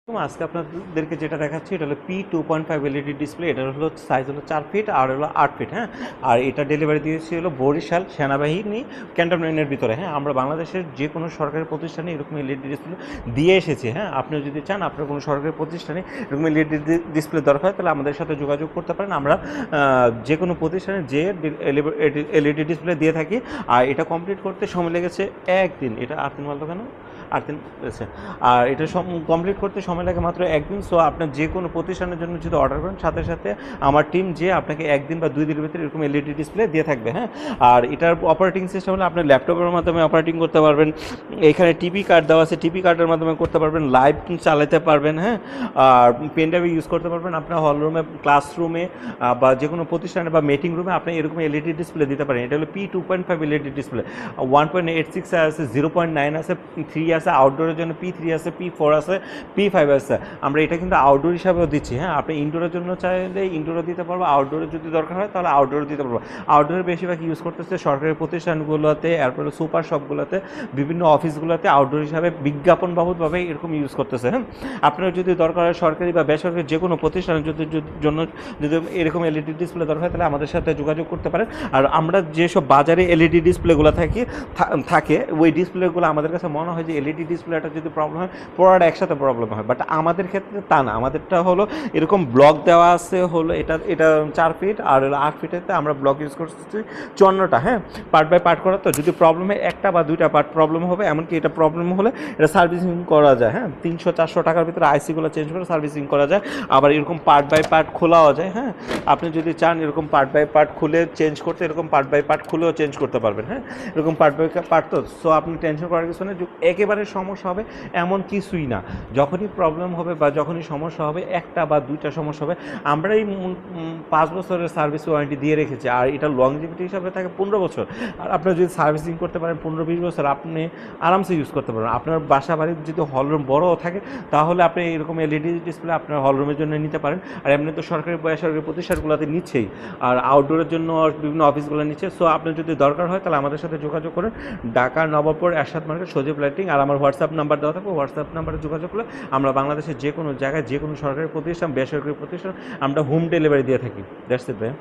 আজকে আপনাদেরকে যেটা দেখাচ্ছি এটা হলো P2.5 এলইডি ডিসপ্লে। এটা হলো সাইজ হলো 4 ফিট আর হলো 8 ফিট। হ্যাঁ, আর এটা ডেলিভারি দিয়েছি হলো বরিশাল সেনাবাহিনী ক্যান্টনমেন্টের ভিতরে। হ্যাঁ, আমরা বাংলাদেশের যে কোনো সরকারি প্রতিষ্ঠানে এরকম এলইডি ডিসপ্লে দিয়ে এসেছি। হ্যাঁ, আপনি যদি চান আপনার কোনো সরকারি প্রতিষ্ঠানে এরকম এলইডি ডিসপ্লে দরকার হয় তাহলে আমাদের সাথে যোগাযোগ করতে পারেন। আমরা যে কোনো প্রতিষ্ঠানে যে এলইডি ডিসপ্লে দিয়ে থাকি। আর এটা কমপ্লিট করতে সময় লেগেছে 1 দিন। এটা 8 দিন বলতো কেন 8 দিন আছে। আর এটা কমপ্লিট করতে সময় লাগে মাত্র 1 দিন। সো আপনার যে কোনো প্রতিষ্ঠানের জন্য যদি অর্ডার করেন সাথে সাথে আমার টিম যে আপনাকে 1 দিন বা 2 দিনের ভিতরে এরকম এলইডি ডিসপ্লে দিয়ে থাকবে। হ্যাঁ, আর এটার অপারেটিং সিস্টেম হলো আপনার ল্যাপটপের মাধ্যমে অপারেটিং করতে পারবেন। এখানে টিপি কার্ড দেওয়া আছে, টিপি কার্ডের মাধ্যমে করতে পারবেন, লাইভ চালাতে পারবেন। হ্যাঁ, আর পেন ড্রাইভ ইউজ করতে পারবেন। আপনার হল রুমে, ক্লাসরুমে বা যে কোনো প্রতিষ্ঠানে বা মিটিং রুমে আপনি এরকম এলইডি ডিসপ্লে দিতে পারেন। এটা হলো P2.5 এলইডি ডিসপ্লে। 1.86 আছে, 0.9 আছে, 3 আছে, আউটডোরের জন্য P3 আছে, P4 আছে, P5 আছে। আমরা এটা কিন্তু আউটডোর হিসাবেও দিচ্ছি। হ্যাঁ, আপনি ইনডোরের জন্য চাইলে ইনডোরও দিতে পারবো, আউটডোরে যদি দরকার হয় তাহলে আউটডোরে দিতে পারবো। আউটডোরে বেশিরভাগ ইউজ করতেছে সরকারি প্রতিষ্ঠানগুলোতে, এরপরে সুপার শপগুলোতে, বিভিন্ন অফিসগুলোতে আউটডোর হিসাবে বিজ্ঞাপন বাবদভাবে এরকম ইউজ করতেছে। হ্যাঁ, আপনার যদি দরকার হয় সরকারি বা বেসরকারি যে কোনো প্রতিষ্ঠানের জন্য যদি এরকম এলইডি ডিসপ্লে দরকার হয় তাহলে আমাদের সাথে যোগাযোগ করতে পারেন। আর আমরা যেসব বাজারে এলইডি ডিসপ্লেগুলো থাকে ওই ডিসপ্লেগুলো আমাদের কাছে মনে হয় যে এলইডি ডিসপ্লেটা যদি প্রবলেম হয় পুরোটা একসাথে প্রবলেম হয়, বাট আমাদের ক্ষেত্রে তা না। আমাদেরটা হলো এরকম ব্লক দেওয়া আছে, হলো এটা 4 ফিট আর 8 ফিটেতে আমরা ব্লক ইউজ করছি 54টা। হ্যাঁ, পার্ট বাই পার্ট করা, তো যদি প্রবলেমে একটা বা দুইটা পার্ট প্রবলেম হবে, এমনকি এটা প্রবলেম হলে এটা সার্ভিসিং করা যায়। হ্যাঁ, 300-400 টাকার ভিতরে আইসিগুলো চেঞ্জ করে সার্ভিসিং করা যায়। আবার এরকম পার্ট বাই পার্ট খোলাও যায়। হ্যাঁ, আপনি যদি চান এরকম পার্ট বাই পার্ট খুলে চেঞ্জ করতে, এরকম পার্ট বাই পার্ট খুলেও চেঞ্জ করতে পারবেন। হ্যাঁ, এরকম পার্ট বাই পার্ট, তো সো আপনি টেনশন করার কিছু নেই। একেবারে সমস্যা হবে এমন কিছুই না। যখনই প্রবলেম হবে বা যখনই সমস্যা হবে, একটা বা দুইটা সমস্যা হবে, আমরাই 5 বছরের সার্ভিস ওয়ারেন্টি দিয়ে রেখেছি। আর এটা লংজিভিটি হিসাবে থাকে 15 বছর। আর আপনার যদি সার্ভিসিং করতে পারেন 15-20 বছর আপনি আরামসে ইউজ করতে পারবেন। আপনার বাসা বাড়ির যদি হলরুম বড়ও থাকে তাহলে আপনি এরকম এলইডি ডিসপ্লে আপনার হলরুমের জন্য নিতে পারেন। আর এমনি তো সরকারি বেসরকারি প্রতিষ্ঠানগুলোতে নিচ্ছেই, আর আউটডোরের জন্য বিভিন্ন অফিসগুলো নিচ্ছে। সো আপনার যদি দরকার হয় তাহলে আমাদের সাথে যোগাযোগ করেন। ঢাকা নবাবপুর এরশাদ মার্কেট, সজীব লাইটিং। আর আমার হোয়াটসঅ্যাপ নাম্বার দেওয়া থাকবে, হোয়াটসঅ্যাপ নাম্বারে যোগাযোগ করলে আমরা বাংলাদেশের যে কোনো জায়গায় যে কোনো সরকারি প্রতিষ্ঠান, বেসরকারি প্রতিষ্ঠান আমরা হোম ডেলিভারি দিয়ে থাকি। দ্যাটস ইট ভাই।